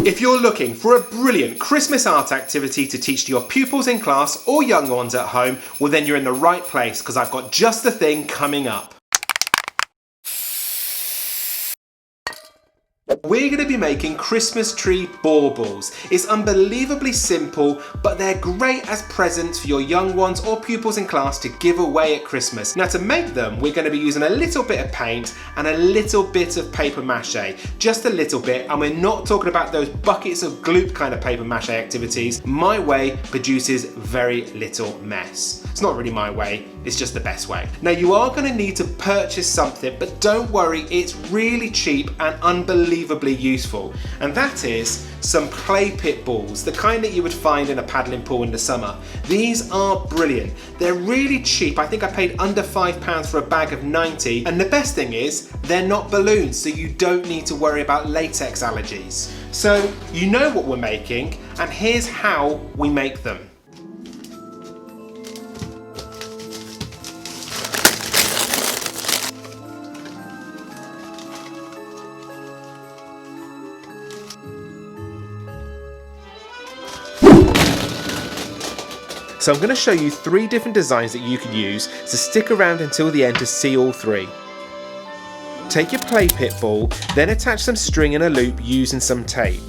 If you're looking for a brilliant Christmas art activity to teach to your pupils in class or young ones at home, well then you're in the right place, because I've got just the thing coming up. We're going to be making Christmas tree baubles. It's unbelievably simple, but they're great as presents for your young ones or pupils in class to give away at Christmas. Now to make them, we're going to be using a little bit of paint and a little bit of papier-mache. Just a little bit, and we're not talking about those buckets of gloop kind of papier-mache activities. My way produces very little mess. It's not really my way, it's just the best way. Now you are going to need to purchase something, but don't worry, it's really cheap and unbelievably useful. And that is some clay pit balls, the kind that you would find in a paddling pool in the summer. These are brilliant. They're really cheap. I think I paid under £5 for a bag of 90. And the best thing is, they're not balloons, so you don't need to worry about latex allergies. So you know what we're making, and here's how we make them. So I'm going to show you 3 different designs that you could use, so stick around until the end to see all 3. Take your clay pit ball, then attach some string in a loop using some tape.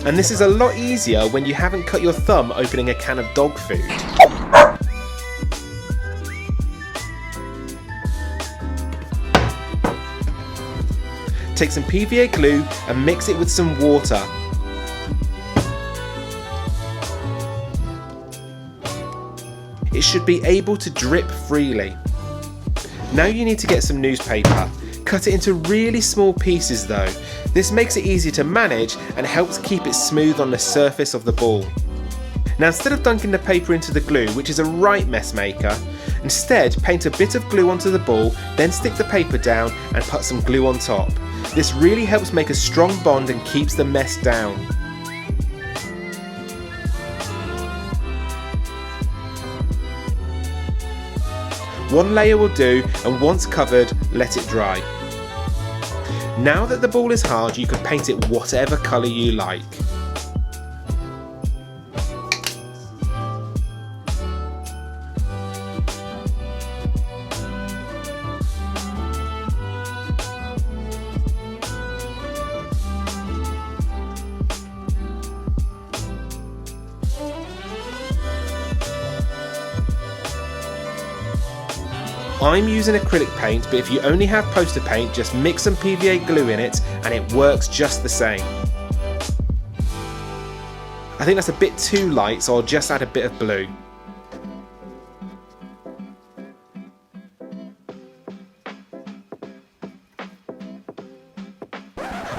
And this is a lot easier when you haven't cut your thumb opening a can of dog food. Take some PVA glue and mix it with some water. It should be able to drip freely. Now you need to get some newspaper. Cut it into really small pieces though. This makes it easier to manage and helps keep it smooth on the surface of the ball. Now instead of dunking the paper into the glue, which is a right mess maker, instead paint a bit of glue onto the ball, then stick the paper down and put some glue on top. This really helps make a strong bond and keeps the mess down. One layer will do, and once covered, let it dry. Now that the ball is hard, you can paint it whatever colour you like. I'm using acrylic paint, but if you only have poster paint, just mix some PVA glue in it and it works just the same. I think that's a bit too light, so I'll just add a bit of blue.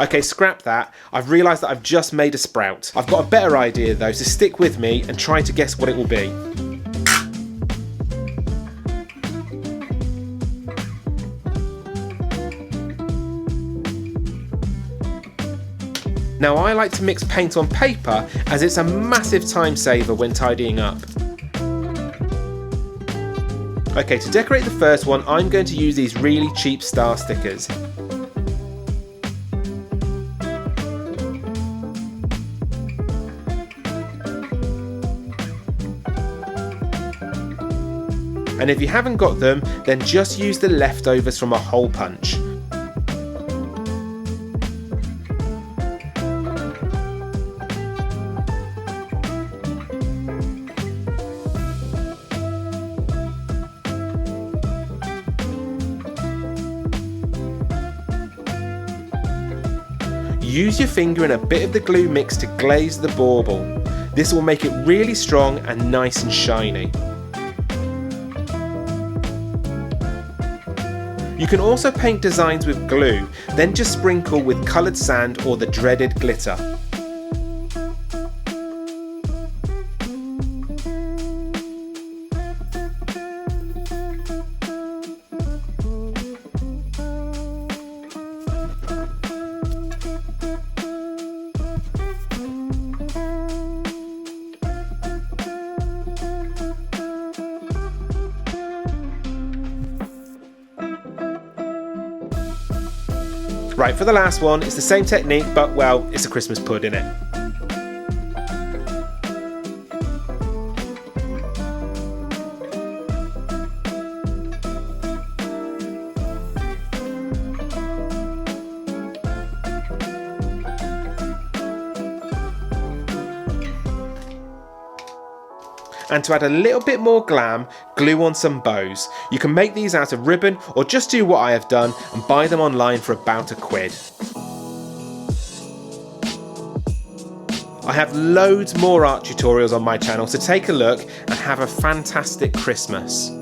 Okay, scrap that. I've realised that I've just made a sprout. I've got a better idea though, so stick with me and try to guess what it will be. Now I like to mix paint on paper as it's a massive time saver when tidying up. Okay, to decorate the first one, I'm going to use these really cheap star stickers. And if you haven't got them, then just use the leftovers from a hole punch. Use your finger and a bit of the glue mix to glaze the bauble. This will make it really strong and nice and shiny. You can also paint designs with glue, then just sprinkle with coloured sand or the dreaded glitter. Right, for the last one, it's the same technique, but well, it's a Christmas pudding, innit? And to add a little bit more glam, glue on some bows. You can make these out of ribbon or just do what I have done and buy them online for about £1. I have loads more art tutorials on my channel, so take a look and have a fantastic Christmas.